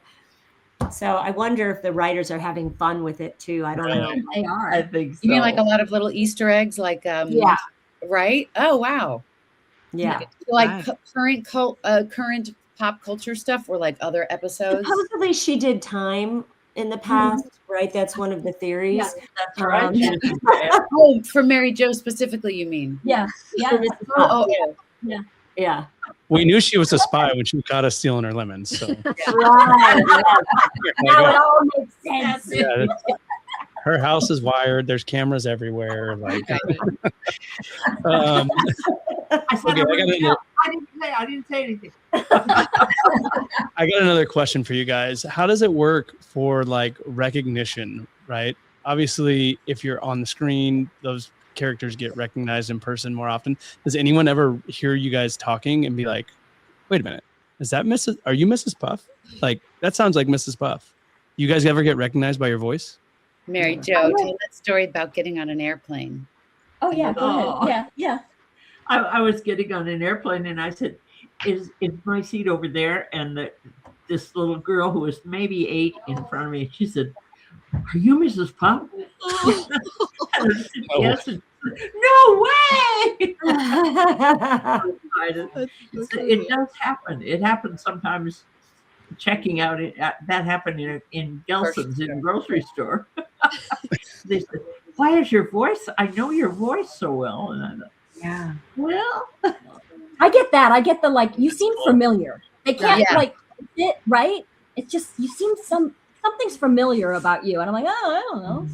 So I wonder if the writers are having fun with it too. I don't know. They are. I think so. You mean like a lot of little Easter eggs, like yeah, right? Oh wow. Yeah. Like current pop culture stuff or like other episodes. Supposedly she did time in the past, right? That's one of the theories. Yeah, that's right. Oh, for Mary Jo specifically, you mean? Yeah. Yeah. Yeah. We knew she was a spy when she caught us stealing her lemons. So. Right. Now it all makes sense. Yeah, her house is wired. There's cameras everywhere. Like, I said, okay, I didn't say anything. I got another question for you guys. How does it work for like recognition, right? Obviously, if you're on the screen, those characters get recognized in person more often. Does anyone ever hear you guys talking and be like, wait a minute, is that are you Mrs. Puff? Like, that sounds like Mrs. Puff. You guys ever get recognized by your voice? Mary Jo, tell that story about getting on an airplane. Oh yeah, go Oh. ahead. Yeah. I was getting on an airplane and I said, is my seat over there? And this little girl who was maybe 8 in front of me, she said, are you Mrs. Puff? Yes. No way! It does happen. It happens sometimes. Checking out, that happened in Gelson's in the grocery store. They said, why is your voice? I know your voice so well. And I thought, Yeah. well, I get that. I get the like. You seem familiar. They can't like it, right? It's just you seem something's familiar about you, and I'm like, oh, I don't know.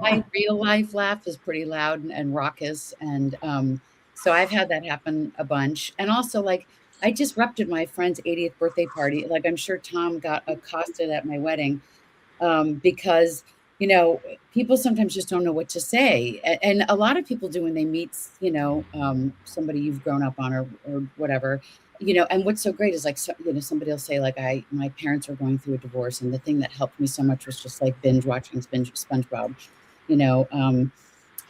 My real life laugh is pretty loud and raucous, and so I've had that happen a bunch. And also, like, I disrupted my friend's 80th birthday party. Like, I'm sure Tom got accosted at my wedding because, you know, people sometimes just don't know what to say. And a lot of people do when they meet, you know, somebody you've grown up on or whatever, you know. And what's so great is like, you know, somebody will say like, my parents are going through a divorce. And the thing that helped me so much was just like binge watching SpongeBob, you know,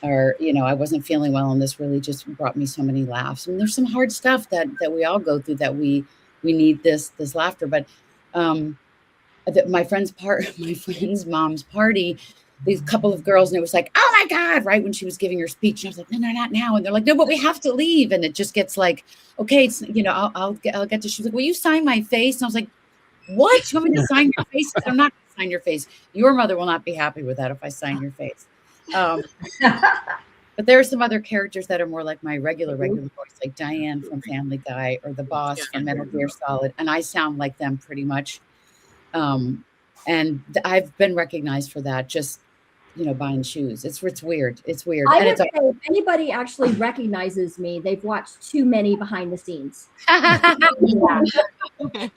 or, you know, I wasn't feeling well and this really just brought me so many laughs. And there's some hard stuff that we all go through that we need this laughter. But my friend's mom's party, these couple of girls, and it was like, oh my God, right when she was giving her speech. And I was like, no, not now. And they're like, no, but we have to leave. And it just gets like, okay, it's, you know, I'll get to, she was like, will you sign my face? And I was like, what? You want me to sign your face? I'm not going to sign your face. Your mother will not be happy with that if I sign your face. But there are some other characters that are more like my regular voice, like Diane from Family Guy or the boss from Metal Gear Solid, and I sound like them pretty much. And I've been recognized for that, just, you know, buying shoes. It's weird. It's weird. I and would say if anybody actually recognizes me, they've watched too many behind the scenes.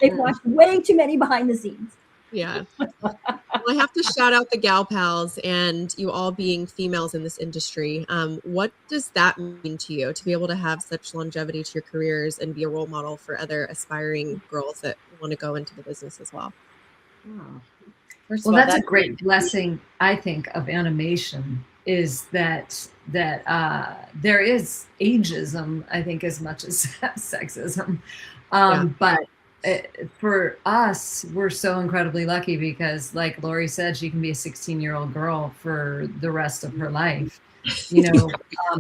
They've watched way too many behind the scenes. Yeah. Well, I have to shout out the Gal Pals and you all being females in this industry. What does that mean to you to be able to have such longevity to your careers and be a role model for other aspiring girls that want to go into the business as well? Oh. First Well, of all, that's a great blessing, I think, of animation, is that there is ageism, I think, as much as sexism. But for us, we're so incredibly lucky because, like Lori said, she can be a 16-year-old girl for the rest of her life. You know,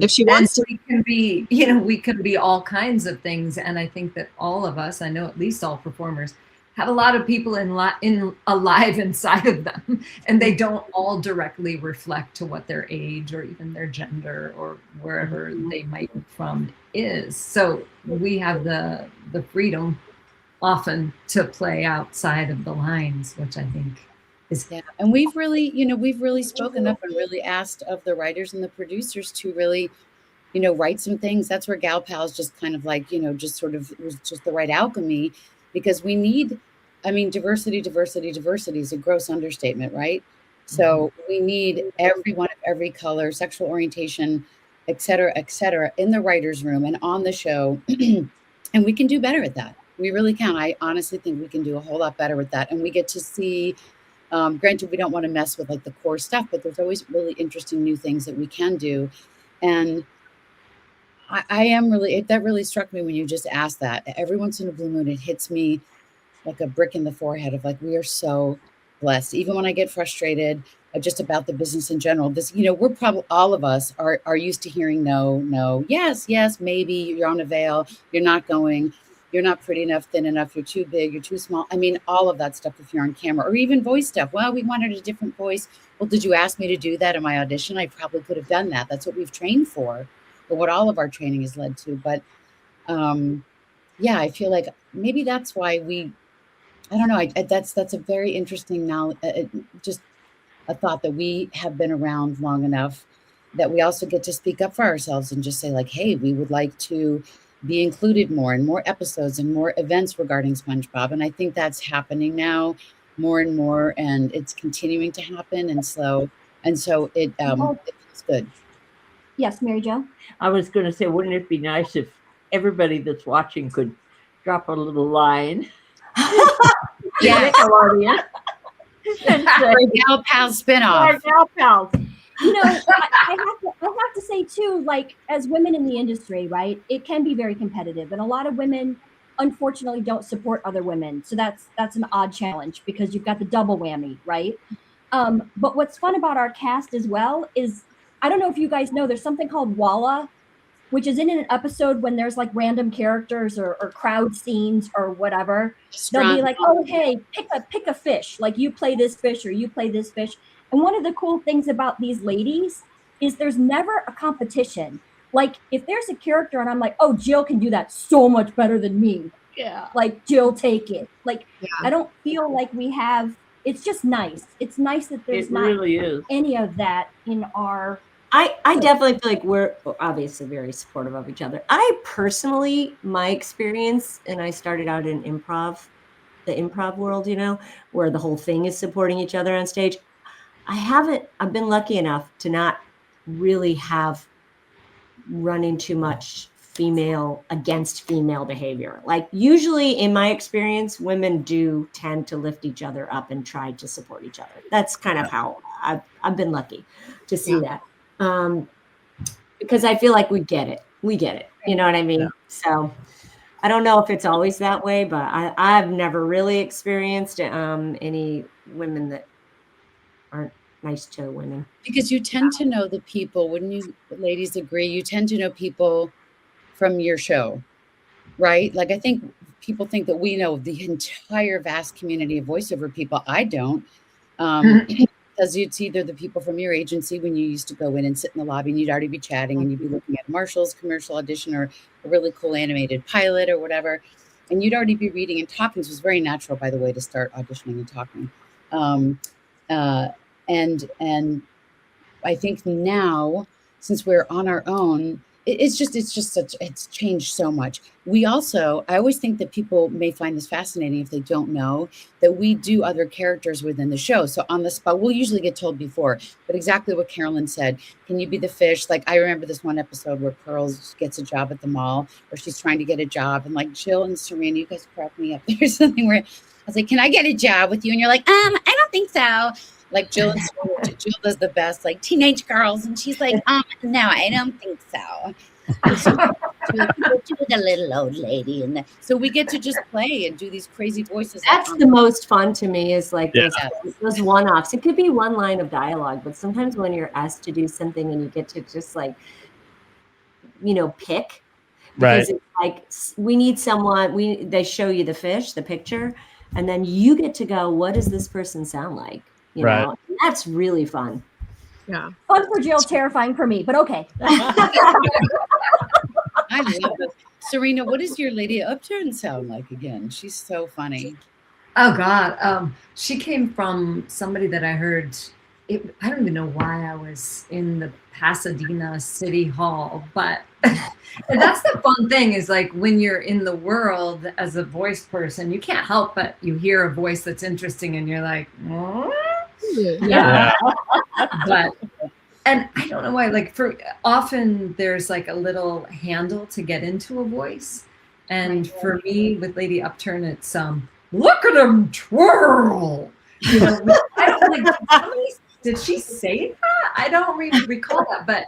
if she wants to, we can be, you know, we can be all kinds of things. And I think that all of us, I know at least all performers, have a lot of people alive inside of them, and they don't all directly reflect to what their age or even their gender or wherever they might be from is. So we have the freedom often to play outside of the lines, which I think is. Yeah, and we've really spoken up and really asked of the writers and the producers to really, you know, write some things. That's where Gal Pals just kind of like, you know, just sort of, it was just the right alchemy, because we need, I mean, diversity is a gross understatement, right? So we need everyone of every color, sexual orientation, et cetera, in the writer's room and on the show. And we can do better at that. We really can. I honestly think we can do a whole lot better with that. And we get to see, granted, we don't want to mess with like the core stuff, but there's always really interesting new things that we can do. And I am really, that really struck me when you just asked that. Every once in a blue moon, it hits me like a brick in the forehead of like, we are so blessed. Even when I get frustrated just about the business in general, this, you know, we're probably, all of us are used to hearing no, yes, maybe, you're on a veil, you're not going, you're not pretty enough, thin enough, you're too big, you're too small. I mean, all of that stuff if you're on camera, or even voice stuff. Well, we wanted a different voice. Well, did you ask me to do that in my audition? I probably could have done that. That's what we've trained for, or what all of our training has led to. But yeah, I feel like maybe that's why I don't know. That's a very interesting now. Just a thought that we have been around long enough that we also get to speak up for ourselves and just say like, hey, we would like to be included more in more episodes and more events regarding SpongeBob. And I think that's happening now more and more, and it's continuing to happen. And so it feels good. Yes, Mary Jo. I was going to say, wouldn't it be nice if everybody that's watching could drop a little line? Yeah. Nickelodeon. And say, Our Gal Pal spinoff. our Gal Pals. You know, I have to say too, like as women in the industry, right? It can be very competitive, and a lot of women, unfortunately, don't support other women. So that's an odd challenge because you've got the double whammy, right? But what's fun about our cast as well is, I don't know if you guys know, there's something called Walla, which is in an episode when there's like random characters or crowd scenes or whatever. They'll be like, oh, hey, pick a fish. Like you play this fish or you play this fish. And one of the cool things about these ladies is there's never a competition. Like if there's a character and I'm like, oh, Jill can do that so much better than me. Yeah. Like Jill, take it. Like I don't feel like we have, it's just nice. It's nice that there's not really is. any of that in our. I definitely feel like we're obviously very supportive of each other. I personally, my experience, and I started out in the improv world, you know, where the whole thing is supporting each other on stage. I've been lucky enough to not really have run into much female against female behavior. Like usually in my experience, women do tend to lift each other up and try to support each other. That's kind of how I've been lucky to see that. Because I feel like we get it. You know what I mean? Yeah. So I don't know if it's always that way, but I've never really experienced any women that aren't nice to women. Because you tend to know the people, wouldn't you ladies agree? You tend to know people from your show, right? Like I think people think that we know the entire vast community of voiceover people. I don't. Because it's either the people from your agency when you used to go in and sit in the lobby and you'd already be chatting and you'd be looking at Marshall's commercial audition or a really cool animated pilot or whatever. And you'd already be reading and talking. It was very natural, by the way, to start auditioning and talking. And I think now, since we're on our own, it's changed so much. I always think that people may find this fascinating if they don't know that we do other characters within the show. So on the spot, we'll usually get told before, but exactly what Carolyn said, can you be the fish? Like I remember this one episode where Pearls gets a job at the mall, or she's trying to get a job, and like Jill and Sirena, you guys crack me up. There's something where I was like, can I get a job with you? And you're like, I don't think so. Like Jill does the best, like teenage girls, and she's like, no, I don't think so. She's the little old lady, and so we get to just play and do these crazy voices. That's the most fun to me is like those one-offs. It could be one line of dialogue, but sometimes when you're asked to do something and you get to just like, you know, pick. Because it's like we need someone. They show you the fish, the picture, and then you get to go, what does this person sound like? You know, and that's really fun. Yeah. Fun for Jill, terrifying for me, but okay. I love it. Sirena, what does your Lady Upturn sound like again? She's so funny. Oh God. She came from somebody that I heard. I don't even know why I was in the Pasadena City Hall, but and that's the fun thing is like when you're in the world as a voice person, you can't help but you hear a voice that's interesting and you're like, yeah. But and I don't know why, like often there's like a little handle to get into a voice. And for me with Lady Upturn, it's look at him twirl. You know, I don't like did she say that? I don't really recall that, but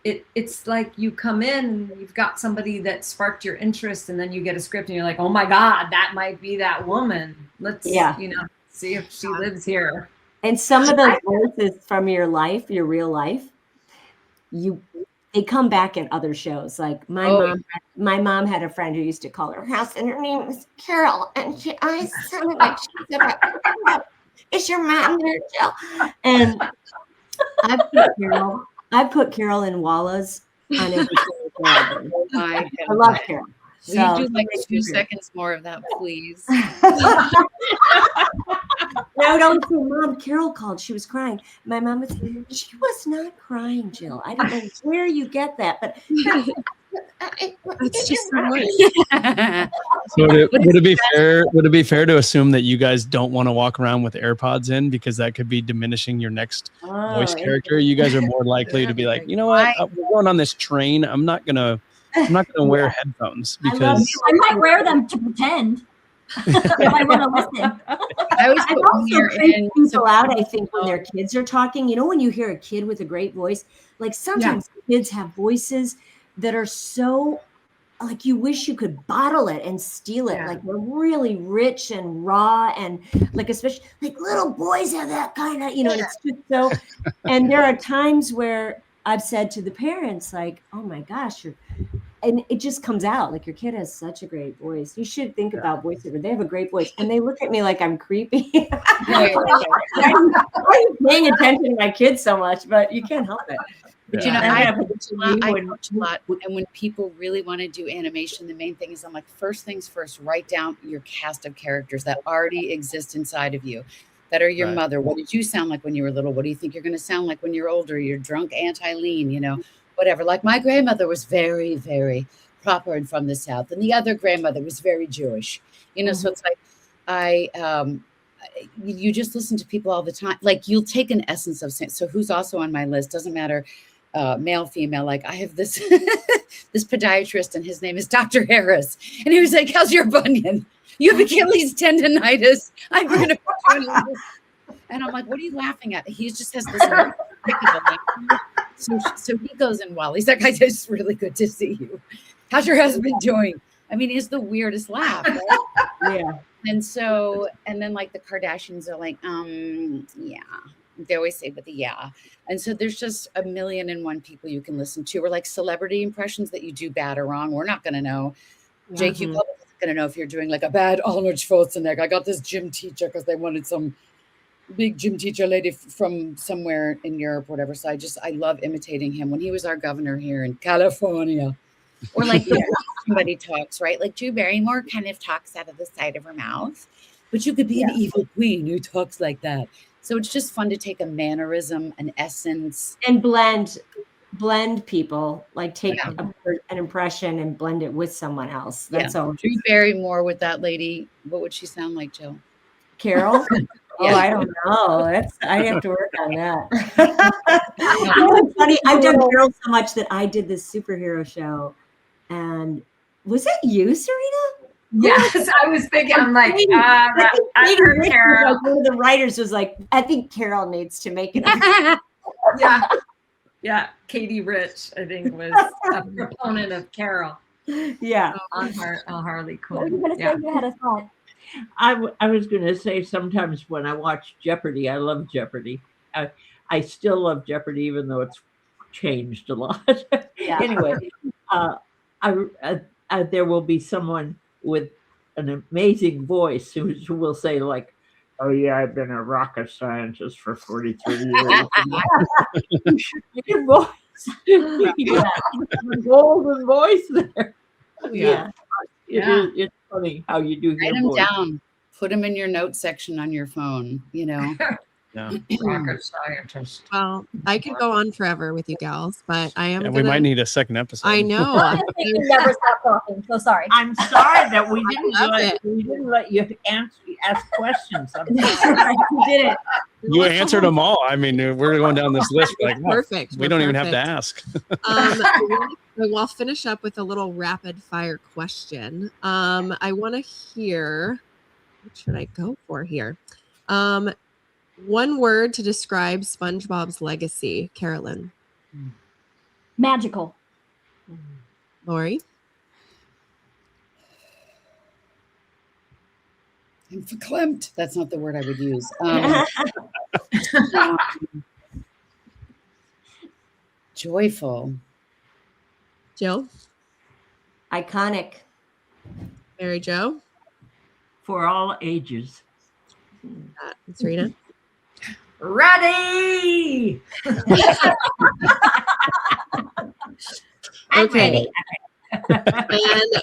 it's like you come in and you've got somebody that sparked your interest, and then you get a script and you're like, oh my God, that might be that woman. Let's see if she lives here. And some of those voices from your life, your real life, they come back at other shows. Like my mom had a friend who used to call her house, and her name was Carol, and she always sounded like she said, "Is your mom there, Jill?" And I put Carol in Walla's on every single album. I love Carol. Will you do like 2 seconds more of that, please? No, don't say, Mom, Carol called. She was crying. My mom would say, she was not crying, Jill. I don't know where you get that, but It's just so much. So would it be fair to assume that you guys don't want to walk around with AirPods in because that could be diminishing your next voice character? You guys are more likely to be like, you know what, we're going on this train. I'm not gonna wear headphones because I might wear them to pretend. If I want to listen. I was I've also creeped people out, I think, when their kids are talking. You know, when you hear a kid with a great voice, like sometimes kids have voices that are so like you wish you could bottle it and steal it. Like they're really rich and raw, and like especially like little boys have that kind of, you know, and it's just so. And there are times where I've said to the parents, like, oh my gosh, and it just comes out like your kid has such a great voice. You should think about voiceover. They have a great voice, and they look at me like I'm creepy. I'm paying attention to my kids so much, but you can't help it. But you know, I coach a lot, and when people really want to do animation, the main thing is I'm like, first things first, write down your cast of characters that already exist inside of you, that are your mother. What did you sound like when you were little? What do you think you're going to sound like when you're older? You're drunk Aunt Eileen, you know, whatever. Like my grandmother was very, very proper and from the South, and the other grandmother was very Jewish, you know. So it's like you just listen to people all the time. Like you'll take an essence of, so who's also on my list, doesn't matter. Male, female, like I have this this podiatrist and his name is Dr. Harris. And he was like, how's your bunion? You have Achilles tendonitis. I'm going to put you in. And I'm like, what are you laughing at? He just has this. So he goes in well. He's like, it's really good to see you. How's your husband doing? I mean, it's the weirdest laugh, right? Yeah. And so, and then like the Kardashians are like, yeah. They always say, but and so there's just 1,000,001 people you can listen to, or like celebrity impressions that you do bad or wrong. We're not going to know. JQ Public isn't going to know if you're doing like a bad Arnold Schwarzenegger. I got this gym teacher because they wanted some big gym teacher lady from somewhere in Europe, whatever. So I love imitating him when he was our governor here in California. Or like somebody talks, right? Like Drew Barrymore kind of talks out of the side of her mouth, but you could be an evil queen who talks like that. So it's just fun to take a mannerism, an essence, and blend people, like take an impression and blend it with someone else. That's all. Drew Barrymore with that lady. What would she sound like, Jill? Carol? Oh, I don't know. I have to work on that. You know what's funny? I've done Carol so much that I did this superhero show. And was it you, Sirena? Yes, I was thinking, I'm like, I heard Carol. Like one of the writers was like, I think Carol needs to make it. Yeah. Katie Rich, I think, was a proponent of Carol. Yeah. On Harley Quinn. What were you going to say? You had a thought. I was going to say sometimes when I watch Jeopardy, I love Jeopardy. I still love Jeopardy, even though it's changed a lot. Anyway, there will be someone with an amazing voice who will say like, oh yeah, I've been a rocket scientist for 43 years. Your voice. A golden voice there. Yeah. It's funny how you do Write them down. Put them in your note section on your phone, you know. Rocket scientist. Well, I could go on forever with you gals, but I am. We might need a second episode. I know. You never stop talking. So sorry. I'm sorry that we didn't let you ask questions. I'm sorry. You did it. You answered them all. I mean, we're going down this list. Like, Perfect. We don't even have to ask. I'll finish up with a little rapid fire question. I want to hear, what should I go for here? One word to describe SpongeBob's legacy, Carolyn. Magical. Lori. I'm verklempt. That's not the word I would use. Joyful. Jill. Iconic. Mary Jo. For all ages. Sirena. Ready. Okay. And